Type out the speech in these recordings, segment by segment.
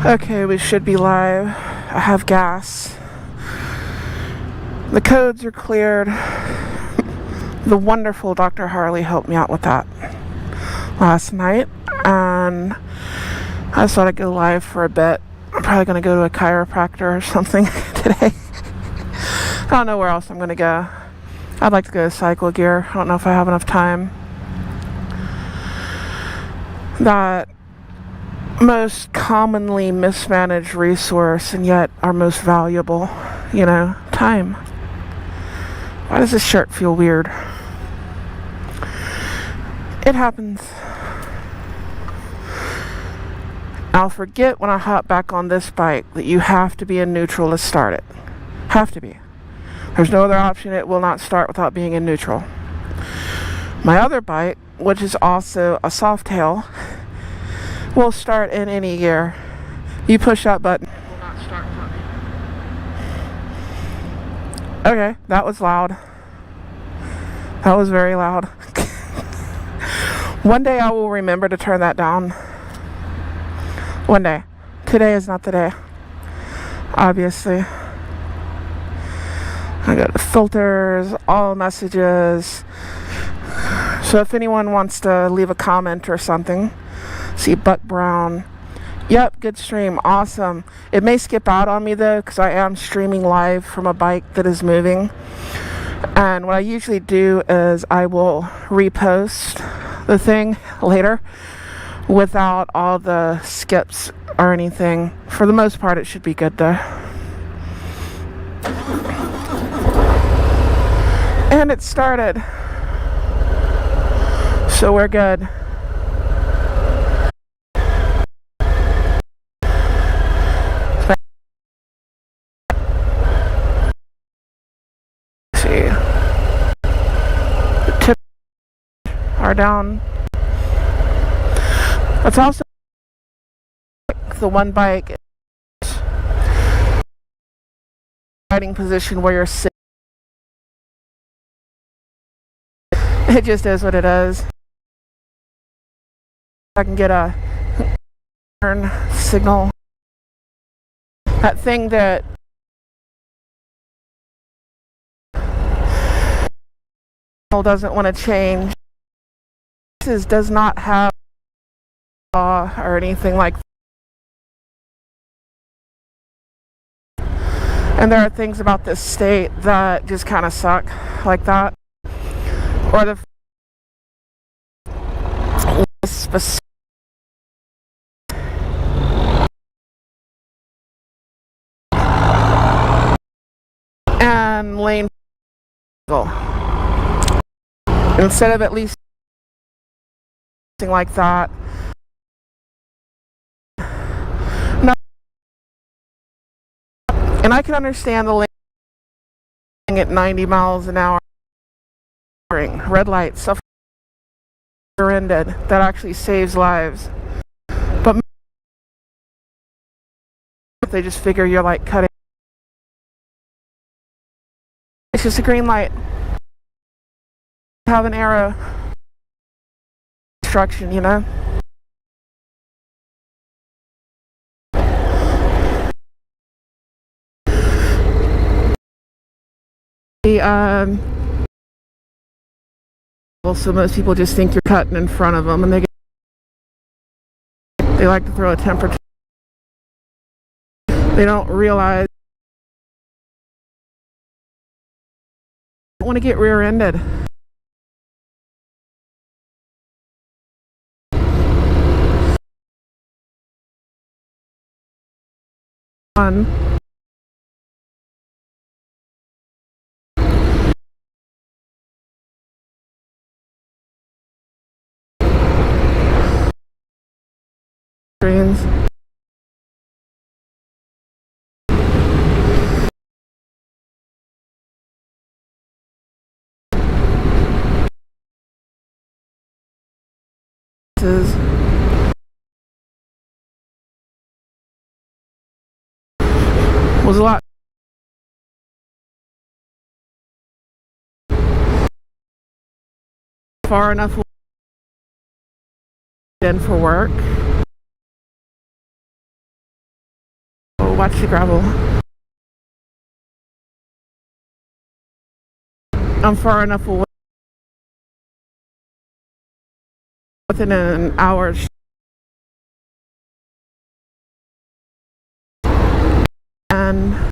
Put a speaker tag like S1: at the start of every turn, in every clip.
S1: Okay, we should be live. I have gas. The codes are cleared. The wonderful Dr. Harley helped me out with that last night, and I just thought I'd go live for a bit. I'm probably going to go to a chiropractor or something today. I don't know where else I'm going to go. I'd like to go to Cycle Gear. I don't know if I have enough time. That most commonly mismanaged resource, and yet our most valuable, time. Why does this shirt feel weird? It happens. I'll forget when I hop back on this bike that you have to be in neutral to start it. Have to be. There's no other option. It will not start without being in neutral. My other bike, which is also a Softail, will start in any gear. You push that button. It will not start without me. Okay, that was loud. That was very loud. One day I will remember to turn that down. One day. Today is not the day. Obviously. I go to filters, all messages. So if anyone wants to leave a comment or something, see Buck Brown. Yep, good stream. Awesome. It may skip out on me though, because I am streaming live from a bike that is moving. And what I usually do is I will repost the thing later without all the skips or anything. For the most part, it should be good though. And it started. So we're good. See. The tips are down. It's also the one bike riding position where you're sitting. It just is what it is. I can get a turn signal. That thing that doesn't want to change. This does not have or anything like that. And there are things about this state that just kind of suck like that. Or the specific and lane instead of at least something like that. No. And I can understand the lane at 90 miles an hour. Red light, stuff ended. That actually saves lives. But they just figure you're like cutting. It's just a green light. Have an arrow. Instruction, So most people just think you're cutting in front of them, and they like to throw a temper. They don't realize they want to get rear-ended. Fun. Screens. Was a lot far enough in for work. watch the gravel. I'm far enough away within an hour. And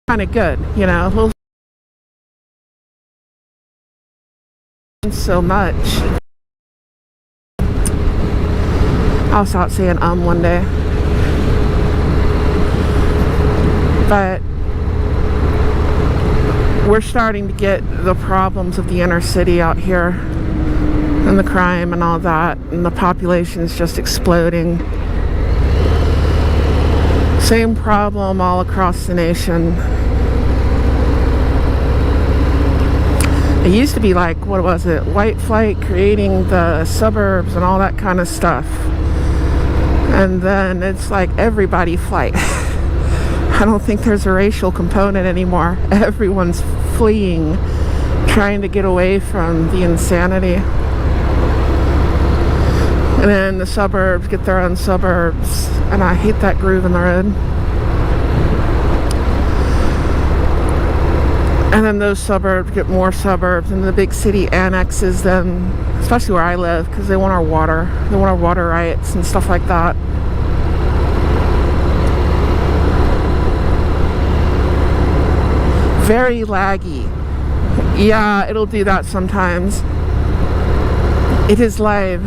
S1: kind of good, you know, a little so much. I'll stop saying one day. But we're starting to get the problems of the inner city out here, and the crime and all that, and the population is just exploding. Same problem all across the nation. It used to be like, what was it, white flight creating the suburbs and all that kind of stuff. And then it's like everybody flight. I don't think there's a racial component anymore. Everyone's fleeing, trying to get away from the insanity. And then the suburbs get their own suburbs. And I hate that groove in the road. And then those suburbs get more suburbs, and the big city annexes them, especially where I live, because they want our water. They want our water rights and stuff like that. Very laggy. Yeah, it'll do that sometimes. It is live.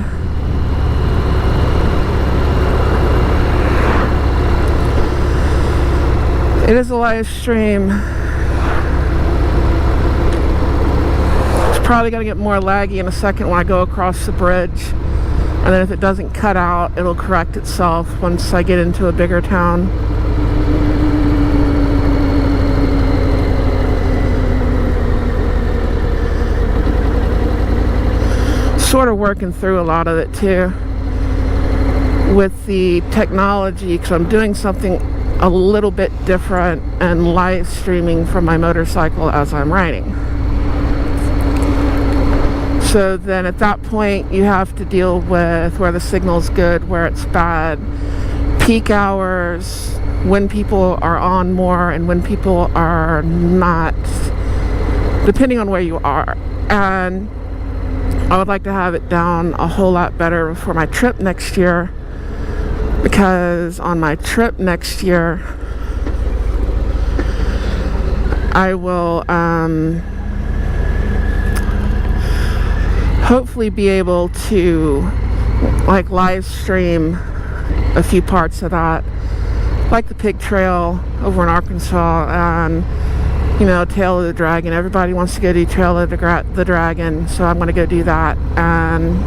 S1: It is a live stream. Probably gonna get more laggy in a second when I go across the bridge, and then if it doesn't cut out, it'll correct itself once I get into a bigger town. Sort of working through a lot of it too with the technology, because I'm doing something a little bit different and live streaming from my motorcycle as I'm riding. So then at that point you have to deal with where the signal's good, where it's bad, peak hours, when people are on more and when people are not, depending on where you are. And I would like to have it down a whole lot better for my trip next year, because on my trip next year I will hopefully be able to like live stream a few parts of that, like the pig trail over in Arkansas, and you know, Tail of the Dragon. Everybody wants to go do Trail of the Dragon, so I'm going to go do that. And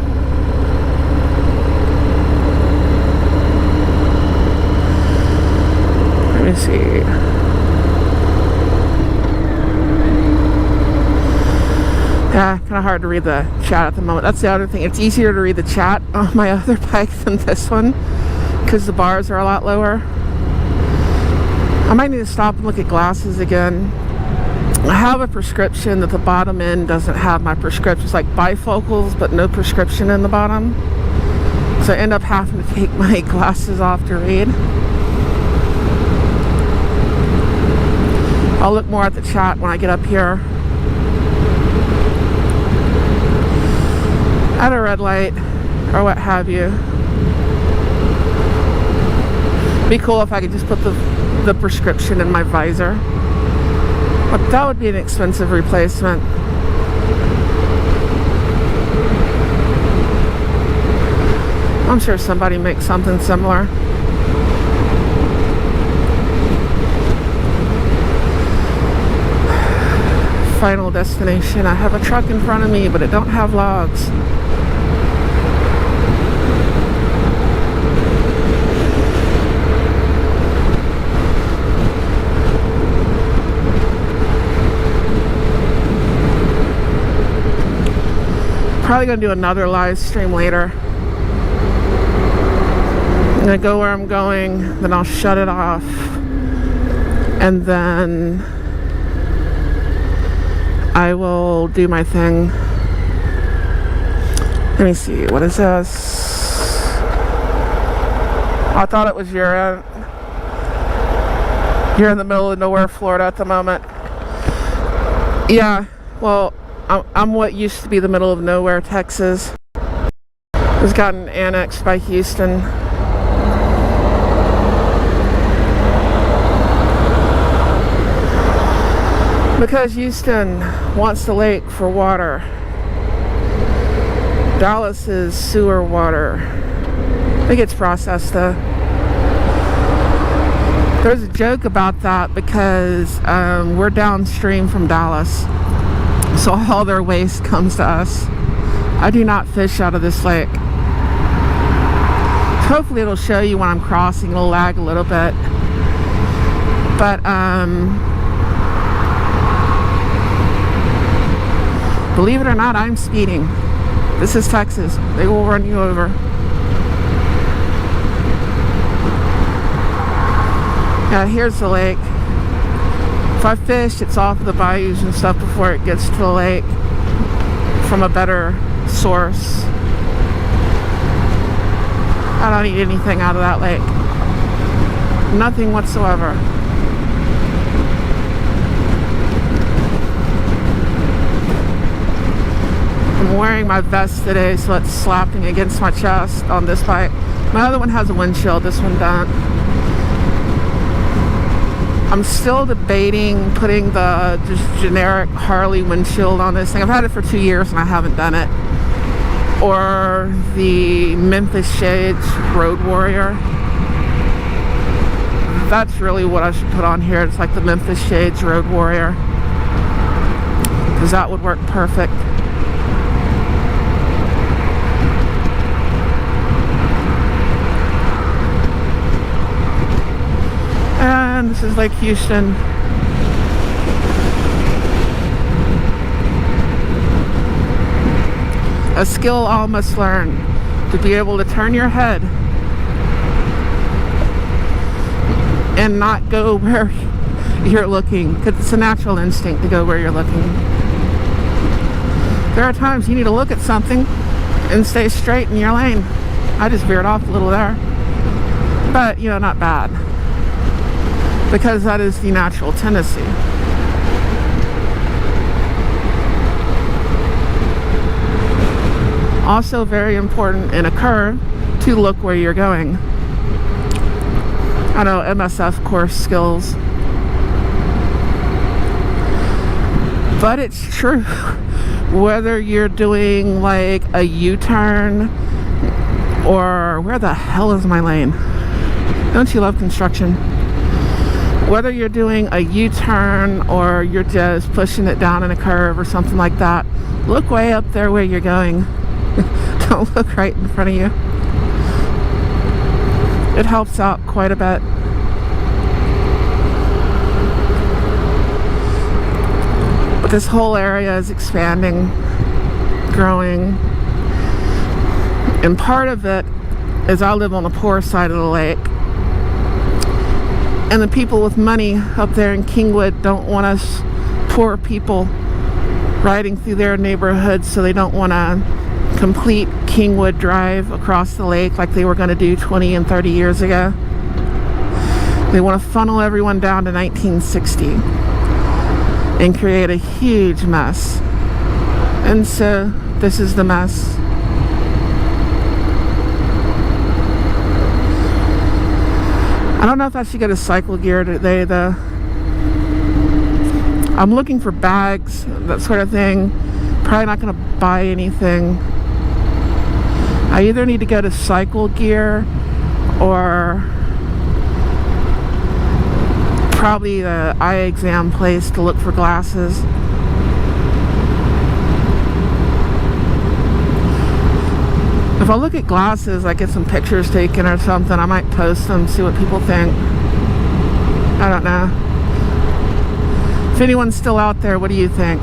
S1: let me see. Yeah, kind of hard to read the chat at the moment. That's the other thing. It's easier to read the chat on my other bike than this one, because the bars are a lot lower. I might need to stop and look at glasses again. I have a prescription that the bottom end doesn't have my prescription. It's like bifocals, but no prescription in the bottom. So I end up having to take my glasses off to read. I'll look more at the chat when I get up here. At a red light or what have you. Be cool if I could just put the prescription in my visor, but that would be an expensive replacement. I'm sure somebody makes something similar. Final destination. I have a truck in front of me, but it don't have logs. Probably gonna do another live stream later. I'm gonna go where I'm going, then I'll shut it off, and then I will do my thing. Let me see, what is this? I thought it was your end. You're in the middle of nowhere, Florida at the moment. Yeah, well, I'm what used to be the middle of nowhere, Texas. It's gotten annexed by Houston. Because Houston wants the lake for water. Dallas is sewer water. It gets processed though. There's a joke about that because we're downstream from Dallas, so all their waste comes to us. I do not fish out of this lake. Hopefully it'll show you when I'm crossing. It'll lag a little bit, but believe it or not, I'm speeding. This is Texas. They will run you over. Yeah, here's the lake. If I fish, it's off of the bayous and stuff before it gets to the lake from a better source. I don't eat anything out of that lake. Nothing whatsoever. I'm wearing my vest today, so it's slapping against my chest on this bike. My other one has a windshield, this one doesn't. I'm still debating putting the just generic Harley windshield on this thing. I've had it for 2 years and I haven't done it. Or the Memphis Shades Road Warrior. That's really what I should put on here. It's like the Memphis Shades Road Warrior, because that would work perfect. And this is Lake Houston. A skill all must learn, to be able to turn your head and not go where you're looking, because it's a natural instinct to go where you're looking. There are times you need to look at something and stay straight in your lane. I just veered off a little there, but you know, not bad, because that is the natural tendency. Also very important in a curve to look where you're going. I know, MSF course skills. But it's true. Whether you're doing like a U-turn or where the hell is my lane? Don't you love construction? Whether you're doing a U-turn or you're just pushing it down in a curve or something like that, look way up there where you're going. Don't look right in front of you. It helps out quite a bit. But this whole area is expanding, growing. And part of it is I live on the poor side of the lake. And the people with money up there in Kingwood don't want us poor people riding through their neighborhoods, so they don't want to complete Kingwood Drive across the lake like they were going to do 20 and 30 years ago. They want to funnel everyone down to 1960 and create a huge mess. And so this is the mess. I don't know if I should get a cycle gear today though. I'm looking for bags, that sort of thing. Probably not going to buy anything. I either need to go to cycle gear or probably the eye exam place to look for glasses. If I look at glasses, I get some pictures taken or something, I might post them, see what people think. I don't know. If anyone's still out there, what do you think?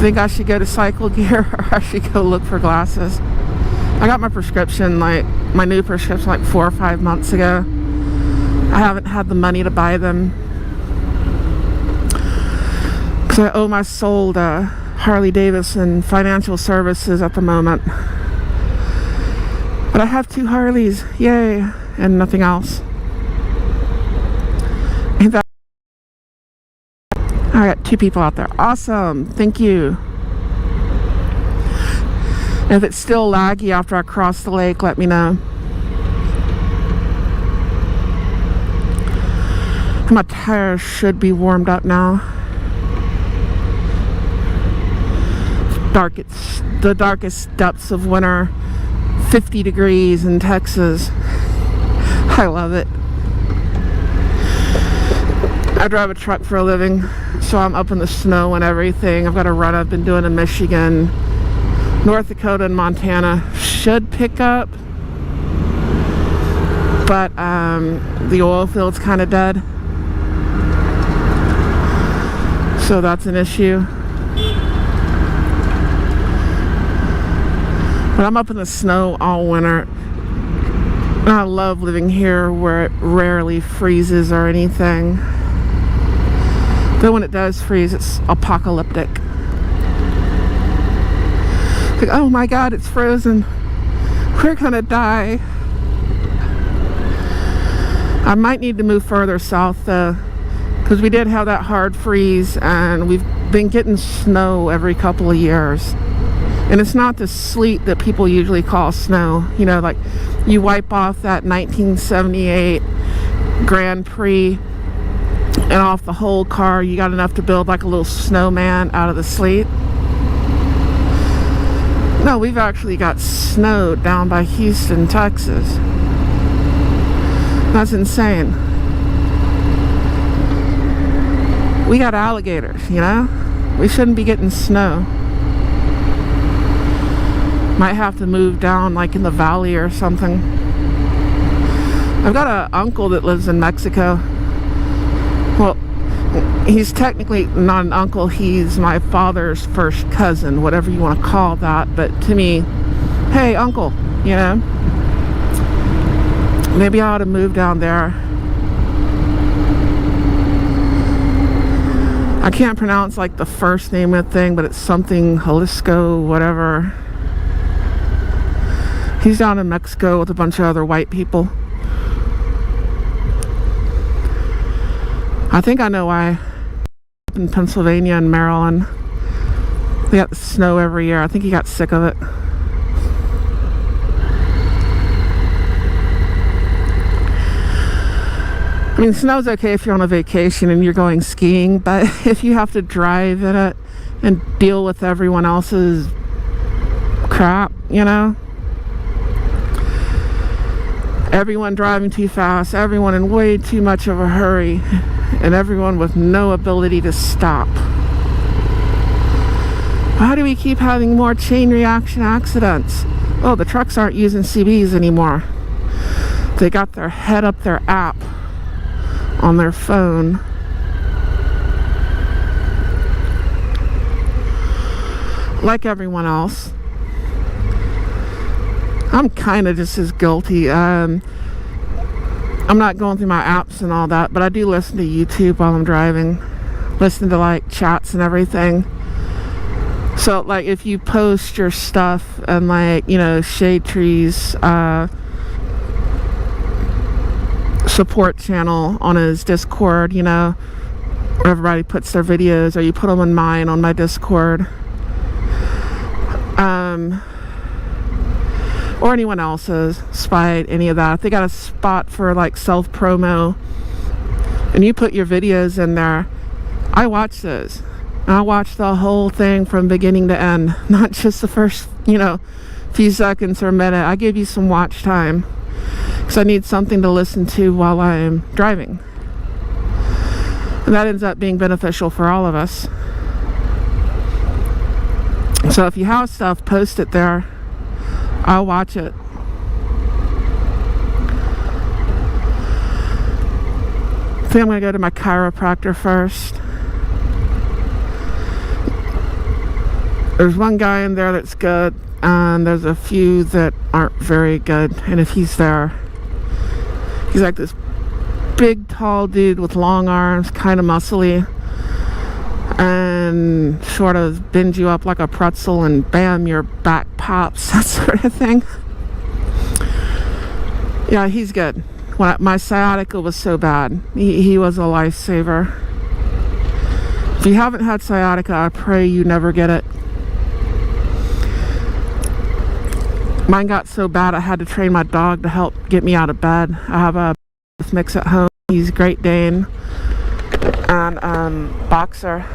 S1: Think I should go to cycle gear or I should go look for glasses? I got my prescription, like my new prescription, like 4 or 5 months ago. I haven't had the money to buy them because I owe my soul to Harley Davidson Financial Services at the moment. But I have 2 Harleys, yay. and nothing else. Ain't that? I got 2 people out there. Awesome. Thank you. If it's still laggy after I cross the lake, let me know. My tires should be warmed up now. The darkest depths of winter, 50 degrees in Texas. I love it. I drive a truck for a living, so I'm up in the snow and everything. I've got a run I've been doing in Michigan. North Dakota and Montana should pick up, but the oil field's kind of dead, so that's an issue. But I'm up in the snow all winter, and I love living here where it rarely freezes or anything. But when it does freeze, it's apocalyptic. Like, oh my God, it's frozen. We're gonna die. I might need to move further south though, because we did have that hard freeze, and we've been getting snow every couple of years. And it's not the sleet that people usually call snow. You know, like you wipe off that 1978 Grand Prix and off the whole car, you got enough to build like a little snowman out of the sleet. No, we've actually got snow down by Houston, Texas. That's insane. We got alligators, you know? We shouldn't be getting snow. Might have to move down like in the valley or something. I've got an uncle that lives in Mexico. Well, he's technically not an uncle, he's my father's first cousin, whatever you want to call that. But to me, hey, uncle, you know, maybe I ought to move down there. I can't pronounce like the first name of the thing, but it's something Jalisco, whatever. He's down in Mexico with a bunch of other white people. I think I know why. In Pennsylvania and Maryland, they got the snow every year. I think he got sick of it. I mean, snow's okay if you're on a vacation and you're going skiing, but if you have to drive in it and deal with everyone else's crap, you know? Everyone driving too fast, everyone in way too much of a hurry, and everyone with no ability to stop. How do we keep having more chain reaction accidents? Oh, the trucks aren't using CBs anymore. They got their head up their app on their phone. Like everyone else. I'm kind of just as guilty. I'm not going through my apps and all that, but I do listen to YouTube while I'm driving. Listen to like chats and everything. So like if you post your stuff and like, you know, Shade Tree's support channel on his Discord, you know, where everybody puts their videos, or you put them on mine on my Discord. Or anyone else's, Spite, any of that. If they got a spot for like self-promo and you put your videos in there, I watch those. I watch the whole thing from beginning to end, not just the first, you know, few seconds or a minute. I give you some watch time because I need something to listen to while I'm driving. And that ends up being beneficial for all of us. So if you have stuff, post it there. I'll watch it. I think I'm going to go to my chiropractor first. There's one guy in there that's good, and there's a few that aren't very good. And if he's there, he's like this big, tall dude with long arms, kind of muscly, and sort of bend you up like a pretzel and bam, your back pops, that sort of thing. Yeah, he's good. When my sciatica was so bad, he was a lifesaver. If you haven't had sciatica, I pray you never get it. Mine got so bad I had to train my dog to help get me out of bed. I have a mix at home. He's Great Dane and boxer.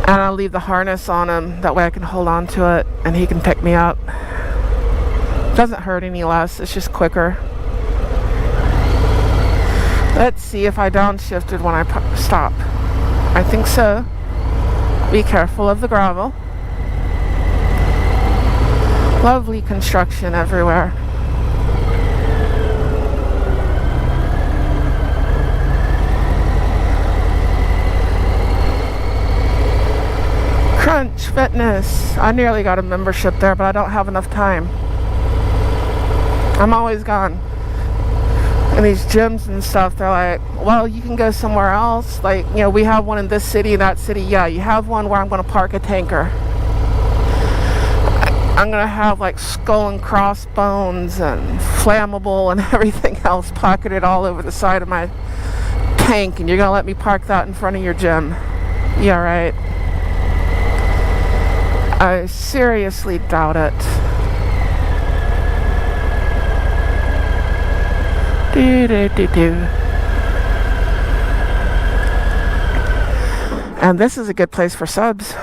S1: And I'll leave the harness on him. That way I can hold on to it and he can pick me up. Doesn't hurt any less. It's just quicker. Let's see if I downshifted when I stop. I think so. Be careful of the gravel. Lovely construction everywhere. Crunch Fitness. I nearly got a membership there, but I don't have enough time. I'm always gone. And these gyms and stuff, they're like, well, you can go somewhere else. Like, you know, we have one in this city, that city. Yeah, you have one where I'm going to park a tanker. I'm going to have like skull and crossbones and flammable and everything else pocketed all over the side of my tank. And you're going to let me park that in front of your gym. Yeah, right. I seriously doubt it. And this is a good place for subs.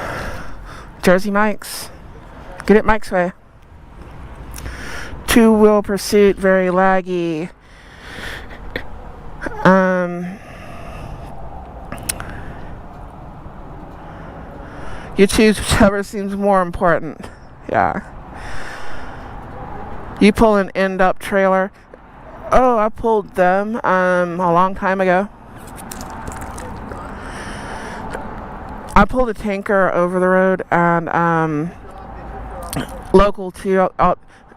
S1: Jersey Mike's. Get it Mike's way. Two-wheel pursuit, very laggy. You choose whichever seems more important. Yeah. You pull an end-up trailer. Oh, I pulled them a long time ago. I pulled a tanker over the road and local too. I'll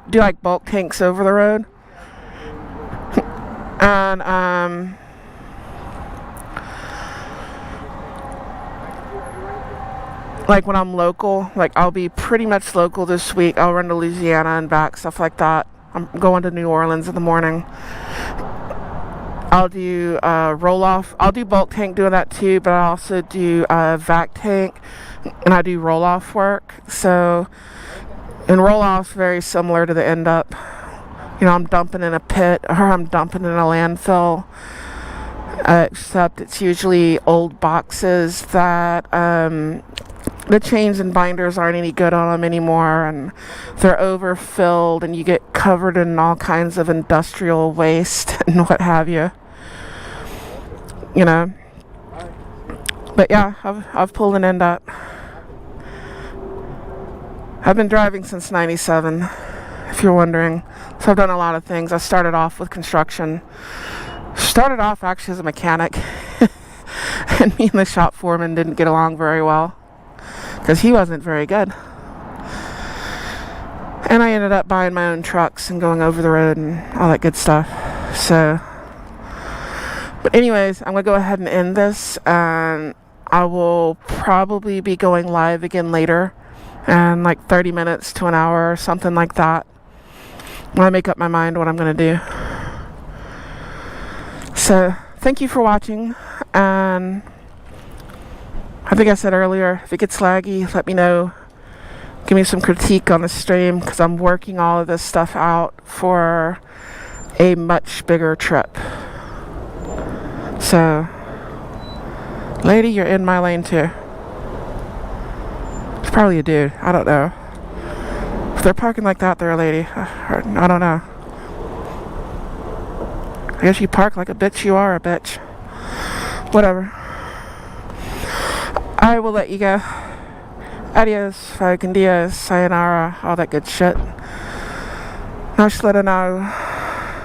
S1: do like bulk tanks over the road. And like when I'm local, like I'll be pretty much local this week. I'll run to Louisiana and back, stuff like that. I'm going to New Orleans in the morning. I'll do roll-off. I'll do bulk tank doing that too, but I also do vac tank, and I do roll-off work. So, in roll-off, very similar to the end-up. You know, I'm dumping in a pit, or I'm dumping in a landfill, except it's usually old boxes that the chains and binders aren't any good on them anymore, and they're overfilled, and you get covered in all kinds of industrial waste and what have you. You know. But yeah, I've pulled an end up. I've been driving since '97, if you're wondering. So I've done a lot of things. I started off with construction. Started off actually as a mechanic, and me and the shop foreman didn't get along very well, because he wasn't very good. And I ended up buying my own trucks and going over the road and all that good stuff. So, but anyways, I'm going to go ahead and end this, and I will probably be going live again later, and like 30 minutes to an hour or something like that, when I make up my mind what I'm going to do. So, thank you for watching, and I think I said earlier, if it gets laggy, let me know. Give me some critique on the stream, because I'm working all of this stuff out for a much bigger trip. So, lady, you're in my lane too. It's probably a dude. I don't know. If they're parking like that, they're a lady. I don't know. I guess you park like a bitch, you are a bitch. Whatever. I will let you go. Adios, Falcon Diaz, Sayonara, all that good shit. Noshledano.